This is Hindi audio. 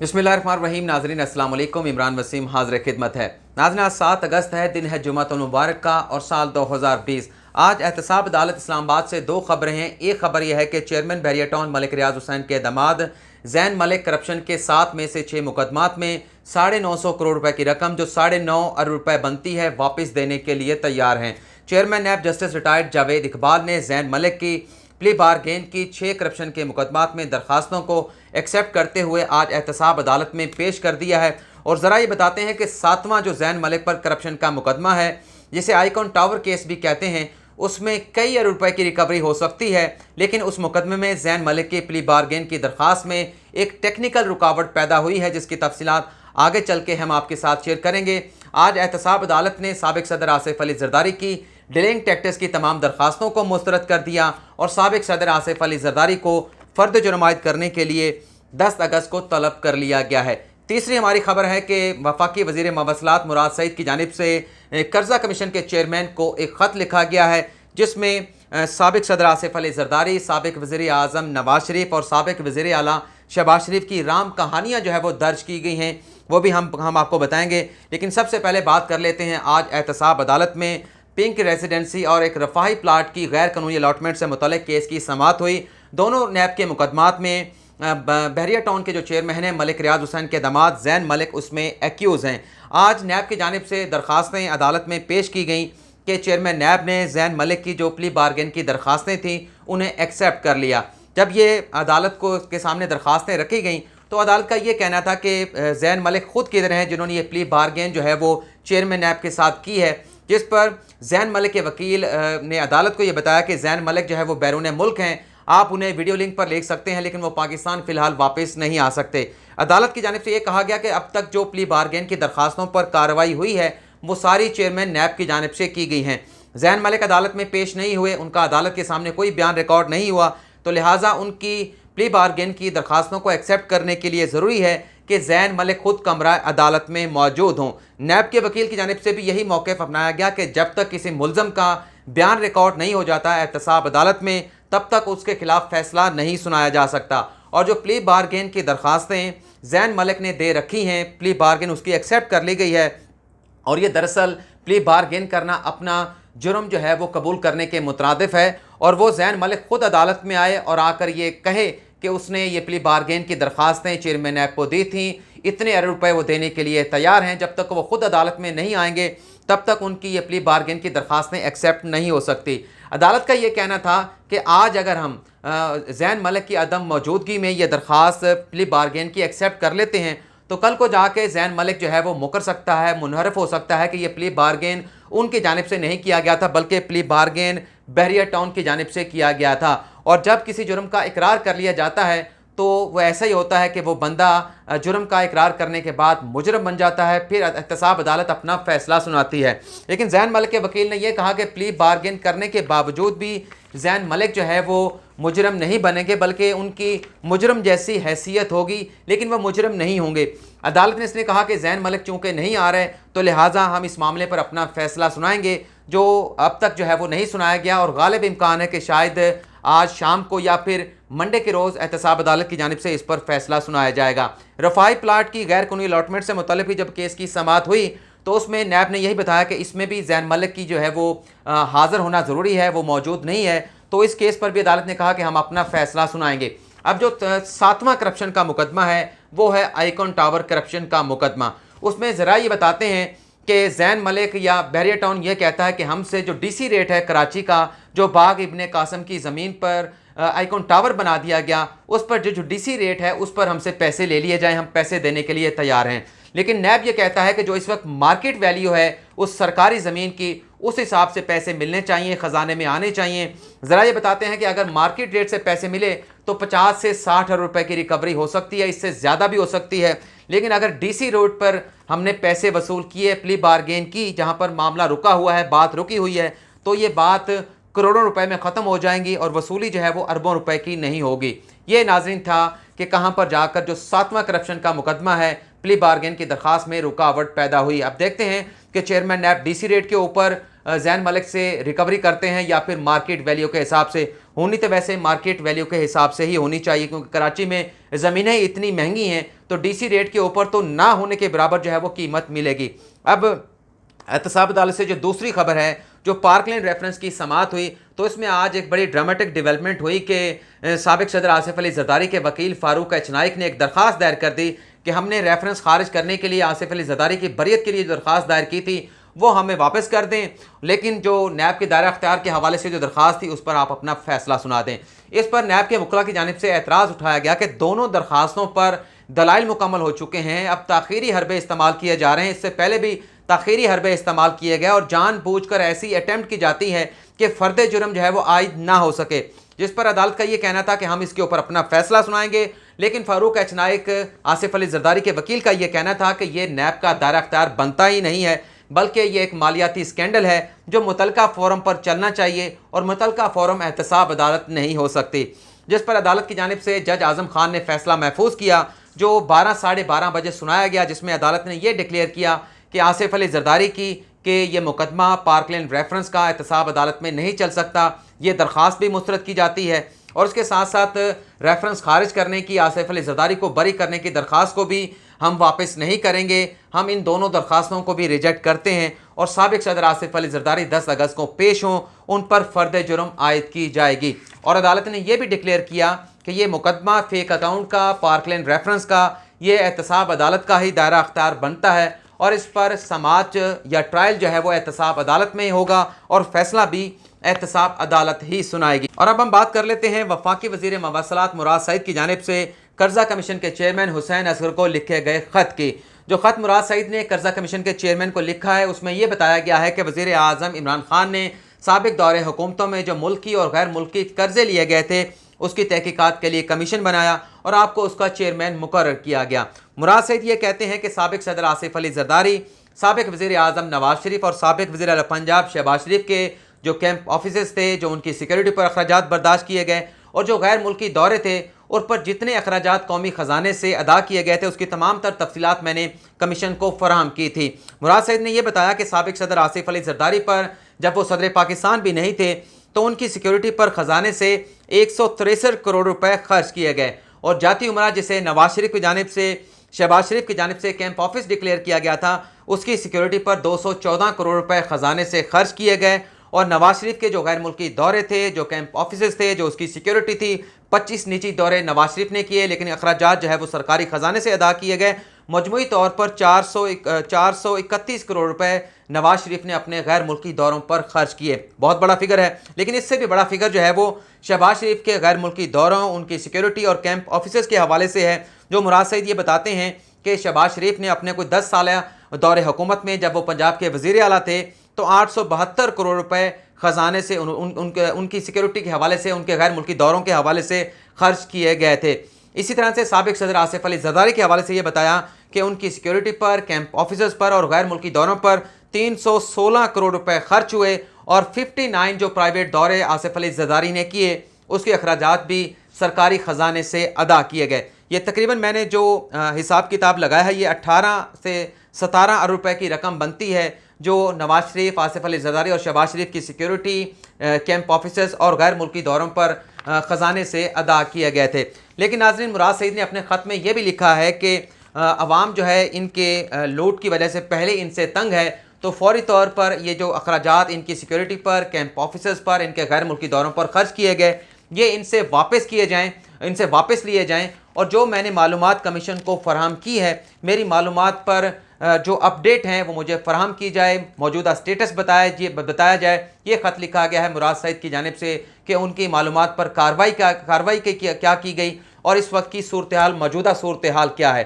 बिस्मिल्लाहिर्रहमानिर्रहीम। नाज़रीन अस्सलाम वालेकुम। इमरान वसीम हाज़िर खिदमत है। नाज़रीन आज 7 अगस्त है, दिन है जुम्मतुल मुबारक का और साल 2020। आज एहतसाब अदालत इस्लामाबाद से दो खबरें हैं। एक खबर यह है कि चेयरमैन बहरिया टाउन मलिक रियाज हुसैन के दामाद जैन मलिक करप्शन के 7 में से 6 मुकदमात में 950 करोड़ रुपए की रकम जो 9.5 अरब रुपए बनती है वापस देने के लिए तैयार हैं। Chairman NAB justice retired Javed Iqbal ने जैन मलिक की प्ली बारगेन की 6 करप्शन के मुकदमात में दरखास्तों को एक्सेप्ट करते हुए आज एहतसाब अदालत में पेश कर दिया है। और ज़रा ये बताते हैं कि 7वां जो जैन मलिक पर करप्शन का मुकदमा है, जिसे आइकॉन टावर केस भी कहते हैं, उसमें कई अरब रुपए की रिकवरी हो सकती है। लेकिन उस मुकदमे में जैन मलिक की प्ली बारगेन की दरख्वास्त में एक टेक्निकल रुकावट पैदा हुई है, जिसकी तफसीलात आगे चल के हम आपके साथ शेयर करेंगे। आज एहतसाब अदालत ने साबिक सदर आसिफ अली जरदारी की डिलेइंग टैक्टिस की तमाम दरखास्तों को मुस्तरद कर दिया और साबिक सदर आसिफ अली जरदारी को फ़र्द जुर्मायत करने के लिए 10 अगस्त को तलब कर लिया गया है। तीसरी हमारी खबर है कि वफाकी वज़ीर मवासलात मुराद सईद की जानिब से कर्जा कमीशन के चेयरमैन को एक ख़त लिखा गया है, जिसमें साबिक सदर आसिफ अली जरदारी, साबिक वज़ीर आज़म नवाज शरीफ और साबिक वज़ीर आला शहबाज शरीफ की राम कहानियाँ जो है वो दर्ज की गई हैं। वो भी हम आपको बताएंगे। लेकिन सबसे पहले बात कर लेते हैं आज एहतसाब अदालत में पिंक रेजिडेंसी और एक रफाही प्लाट की गैर कानूनी अलॉटमेंट से मुतल्लिक केस की समाअत हुई। दोनों नैब के मुकदमात में बहरिया टाउन के जो चेयरमैन हैं मलिक रियाज हुसैन के दामाद जैन मलिक उसमें एक्यूज़ हैं। आज नैब की जानिब से दरखास्तें अदालत में पेश की गई कि चेयरमैन नैब ने जैन मलिक की जो प्ली बारगेन की दरखास्तें थीं उन्हें एक्सेप्ट कर लिया। जब ये अदालत को के सामने दरखास्तें रखी गई तो अदालत का ये कहना था कि जैन मलिक खुद किधर हैं जिन्होंने ये प्ली बारगेन जो है वो चेयरमैन नैब के साथ की है, जिस पर जैन मलिक के वकील ने अदालत को ये बताया कि जैन मलिक जो है वो बैरून मुल्क हैं, आप उन्हें वीडियो लिंक पर देख सकते हैं, लेकिन वो पाकिस्तान फ़िलहाल वापस नहीं आ सकते। अदालत की जानिब से ये कहा गया कि अब तक जो प्ली बारगेन की दरखास्तों पर कार्रवाई हुई है वो सारी चेयरमैन नैब की जानिब से की गई हैं। जैन मलिक अदालत में पेश नहीं हुए, उनका अदालत के सामने कोई बयान रिकॉर्ड नहीं हुआ, तो लिहाजा उनकी प्ली बारगेन की दरखास्तों को एक्सेप्ट करने के लिए ज़रूरी है कि जैन मलिक खुद कमरा अदालत में मौजूद हों। नैब के वकील की जानिब से भी यही मौक़िफ़ अपनाया गया कि जब तक किसी मुल्ज़म का बयान रिकॉर्ड नहीं हो जाता एहतसाब अदालत में, तब तक उसके खिलाफ फैसला नहीं सुनाया जा सकता। और जो प्ली बारगेन की दरखास्तें जैन मलिक ने दे रखी हैं, प्ली बारगेन उसकी एक्सेप्ट कर ली गई है और ये दरअसल प्ली बारगेन करना अपना जुर्म जो है वो कबूल करने के मुतरादिफ है। और वो जैन मलिक खुद अदालत में आए और आकर ये कहे कि उसने ये प्ली बारगेन की दरखास्तें चेयरमैन नैब को दी थी, इतने अरब रुपए वो देने के लिए तैयार हैं। जब तक वो खुद अदालत में नहीं आएंगे तब तक उनकी ये प्ली बारगेन की दरखास्तें एक्सेप्ट नहीं हो सकती। अदालत का ये कहना था कि आज अगर हम जैन मलिक की अदम मौजूदगी में ये दरख्वास्त प्ली बारगेन की एक्सेप्ट कर लेते हैं तो कल को जाके जैन मलिक जो है वो मुकर सकता है, मुनहरफ हो सकता है कि ये प्ली बारगेन उनकी जानिब से नहीं किया गया था, बल्कि प्ली बारगेन बहरिया टाउन की जानिब से किया गया था। और जब किसी जुर्म का इकरार कर लिया जाता है तो वो ऐसा ही होता है कि वो बंदा जुर्म का इकरार करने के बाद मुजरम बन जाता है, फिर एहतसाब अदालत अपना फ़ैसला सुनाती है। लेकिन जैन मलिक के वकील ने यह कहा कि प्ली बारगेन करने के बावजूद भी जैन मलिक जो है वो मुजरम नहीं बनेंगे, बल्कि उनकी मुजरम जैसी हैसियत होगी, लेकिन वह मुजरम नहीं होंगे। अदालत ने इसने कहा कि जैन मलिक चूँकि नहीं आ रहे तो लिहाजा हम इस मामले पर अपना फ़ैसला सुनाएंगे, जो अब तक जो है वो नहीं सुनाया गया। और गालिब इम्कान है कि शायद आज शाम को या फिर मंडे के रोज़ एहतसाब अदालत की जानिब से इस पर फैसला सुनाया जाएगा। रफाई प्लाट की गैर कानूनी अलॉटमेंट से मुतल्लिक़ भी जब केस की समाअत हुई तो उसमें नैब ने यही बताया कि इसमें भी जैन मलिक की जो है वो हाज़िर होना ज़रूरी है, वो मौजूद नहीं है। तो इस केस पर भी अदालत ने कहा कि हम अपना फ़ैसला सुनाएंगे। अब जो 7वां करप्शन का मुकदमा है वो है आइकॉन टावर करप्शन का मुकदमा। उसमें ज़रा ये बताते हैं कि जैन मलिक या बहरिया टाउन ये कहता है कि हमसे जो डीसी रेट है कराची का, जो बाग इब्ने कासम की ज़मीन पर आइकॉन टावर बना दिया गया, उस पर जो डीसी रेट है उस पर हमसे पैसे ले लिए जाएं, हम पैसे देने के लिए तैयार हैं। लेकिन नैब ये कहता है कि जो इस वक्त मार्केट वैल्यू है उस सरकारी ज़मीन की, उस हिसाब से पैसे मिलने चाहिए, ख़जाने में आने चाहिए। ज़रा ये बताते हैं कि अगर मार्केट रेट से पैसे मिले तो 50 से 60 अरब रुपए की रिकवरी हो सकती है, इससे ज़्यादा भी हो सकती है। लेकिन अगर डीसी रोड पर हमने पैसे वसूल किए, प्ली बारगेन की, जहाँ पर मामला रुका हुआ है, बात रुकी हुई है, तो ये बात करोड़ों रुपए में ख़त्म हो जाएंगी और वसूली जो है वो अरबों रुपए की नहीं होगी। ये नाज़रीन था कि कहाँ पर जाकर जो 7वां करप्शन का मुकदमा है प्ली बारगेन की दरख्वास्त में रुकावट पैदा हुई। अब देखते हैं कि चेयरमैन नैब डीसी रेट के ऊपर जैन मलिक से रिकवरी करते हैं या फिर मार्केट वैल्यू के हिसाब से। होनी तो वैसे मार्केट वैल्यू के हिसाब से ही होनी चाहिए, क्योंकि कराची में ज़मीनें इतनी महंगी हैं तो डीसी रेट के ऊपर तो ना होने के बराबर जो है वो कीमत मिलेगी। अब एहतसाब अदालत से जो दूसरी खबर है, जो पार्कलैंड रेफरेंस की समाअत हुई, तो इसमें आज एक बड़ी ड्रामेटिक डेवलपमेंट हुई कि साबिक सदर आसिफ अली जरदारी के वकील फारूक एच नाइक ने एक दरख्वास्त दायर कर दी कि हमने रेफरेंस खारिज करने के लिए आसिफ अली जरदारी की बरियत के लिए दरख्वास्त दायर की थी, वो हमें वापस कर दें, लेकिन जो नैब के दायरा अख्तियार के हवाले से जो दरख्वास्त थी उस पर आप अपना फैसला सुना दें। इस पर नैब के वकला की जानिब से एतराज़ उठाया गया कि दोनों दरख्वास्तों पर दलाइल मुकम्मल हो चुके हैं, अब ताख़ीरी हरबे इस्तेमाल किए जा रहे हैं। इससे पहले भी ताख़ीरी हरबे इस्तेमाल किए गए और जानबूझकर ऐसी अटैम्प्ट की जाती है कि फ़र्द जुर्म जो है वो आयद ना हो सके, जिस पर अदालत का ये कहना था कि हम इसके ऊपर अपना फैसला सुनाएंगे। लेकिन फारूक एच नाइक आसिफ अली जरदारी के वकील का ये कहना था कि ये नैब का दायरा अख्तियार बनता ही नहीं है, बल्कि ये एक मालियाती स्कैंडल है जो मुतलका फोरम पर चलना चाहिए और मुतलका फोरम एहतसाब अदालत नहीं हो सकती। जिस पर अदालत की जानिब से जज आज़म खान ने फैसला महफूज किया, जो 12 साढ़े 12 बजे सुनाया गया, जिसमें अदालत ने यह डिक्लेयर किया कि आसिफ अली जरदारी की कि ये मुकदमा पार्कलैंड रेफरेंस का एहतसाब अदालत में नहीं चल सकता, ये दरख्वास्त भी मुस्तरद की जाती है और उसके साथ साथ रेफरेंस खारिज करने की, आसिफ अली जरदारी को बरी करने की दरख्वास्त को भी हम वापस नहीं करेंगे। हम इन दोनों दरख्वास्तों को भी रिजेक्ट करते हैं और साबिक सदर आसिफ अली जरदारी 10 अगस्त को पेश हों, उन पर फ़र्द जुर्म आयद की जाएगी। और अदालत ने यह भी डिक्लेयर किया कि ये मुकदमा फेक अकाउंट का, पार्कलैंड रेफरेंस का, ये एहतसाब अदालत का ही दायरा अख्तियार बनता है और इस पर समाअत या ट्रायल जो है वो एहतसाब अदालत में ही होगा और फैसला भी एहतसाब अदालत ही सुनाएगी। और अब हम बात कर लेते हैं वफाकी वज़ीर मवासलात मुराद सईद की जानिब से कर्जा कमीशन के चेयरमैन हुसैन असगर को लिखे गए ख़त की। जो ख़त मुराद सईद ने कर्जा कमीशन के चेयरमैन को लिखा है, उसमें यह बताया गया है कि वज़ीर आज़म इमरान खान ने साबिक दौरे हुकूमतों में जो मुल्की और गैर मुल्की कर्जे लिए गए थे उसकी तहकीकात के लिए कमीशन बनाया और आपको उसका चेयरमैन मुकर्रर किया गया। मुराद सईद ये कहते हैं कि साबिक सदर आसिफ अली जरदारी, साबिक वज़ीर आज़म नवाज शरीफ और साबिक वज़ीर आला पंजाब शहबाज शरीफ के जो कैंप ऑफिसर्स थे, जो उनकी सिक्योरिटी पर अखराजात बर्दाश्त किए गए और जो गैर मुल्की दौरे थे उन पर जितने अखराजात कौमी ख़जाने से अदा किए गए थे उसकी तमाम तर तफसीलात मैंने कमीशन को फराहम की थी। मुराद सईद ने यह बताया कि साबिक सदर आसिफ अली जरदारी पर जब वो सदर पाकिस्तान भी नहीं थे तो उनकी सिक्योरिटी पर ख़जाने से 163 करोड़ रुपए खर्च किए गए और जाती उमरा जिसे नवाज शरीफ की जानिब से, शहबाज शरीफ की जानिब से कैंप ऑफिस डिक्लेयर किया गया था, उसकी सिक्योरिटी पर 214 करोड़ रुपए ख़जाने से खर्च किए गए और नवाज शरीफ के जो गैर मुल्की दौरे थे, जो कैंप ऑफिस थे, जो उसकी सिक्योरिटी थी, 25 निजी दौरे नवाज शरीफ ने किए, लेकिन अखराजात जो है वो सरकारी ख़जाने से अदा किए गए। मजमूई तौर पर 431 करोड़ रुपए नवाज शरीफ ने अपने गैर मुल्की दौरों पर खर्च किए। बहुत बड़ा फिगर है, लेकिन इससे भी बड़ा फिगर जो है वो शहबाज शरीफ के गैर मुल्की दौरों, उनकी सिक्योरिटी और कैंप ऑफिसर्स के हवाले से है। जो मुराद सईद ये बताते हैं कि शहबाज शरीफ ने अपने कोई 10 साल दौरे हुकूमत में जब वो पंजाब के वज़ीर आला थे तो 872 करोड़ रुपए ख़जाने से उनकी सिक्योरिटी के हवाले से, उनके गैर मुल्की दौरों के हवाले से खर्च किए गए थे। इसी तरह से साबिक सदर आसिफ अली जरदारी के हवाले से ये बताया कि उनकी सिक्योरिटी पर, कैंप ऑफिसर्स पर और गैर मुल्की दौरों पर 316 करोड़ रुपए खर्च हुए और 59 जो प्राइवेट दौरे आसिफ अली जरदारी ने किए उसके अखराजात भी सरकारी ख़जाने से अदा किए गए। ये तकरीबन मैंने जो हिसाब किताब लगाया है, ये 18 से 17 अरब रुपए की रकम बनती है जो नवाज शरीफ, आसिफ अली जरदारी और शहबाज शरीफ की सिक्योरिटी, कैंप ऑफिसर्स और गैर मुल्की दौरों पर ख़जाने से अदा किए गए थे। लेकिन नाज़रीन, मुराद सईद ने अपने ख़त में यह भी लिखा है कि अवाम जो है इनके लूट की वजह से पहले इनसे तंग है, तो फौरी तौर पर ये जो अखराजात इनकी सिक्योरिटी पर, कैंप ऑफिसर्स पर, इनके गैर मुल्की दौरों पर खर्च किए गए, ये इनसे वापस किए जाएँ, इनसे वापस लिए जाएँ। और जो मैंने मालूमात कमीशन को फ़राहम की है, मेरी मालूमात पर जो अपडेट हैं वो मुझे फ़राहम की जाए, मौजूदा स्टेटस बताया जाए। ये ख़त लिखा गया है मुराद सईद की जानिब से कि उनकी मालूमात पर कार्रवाई क्या की गई और इस वक्त की सूरत हाल, मौजूदा सूरत हाल क्या है।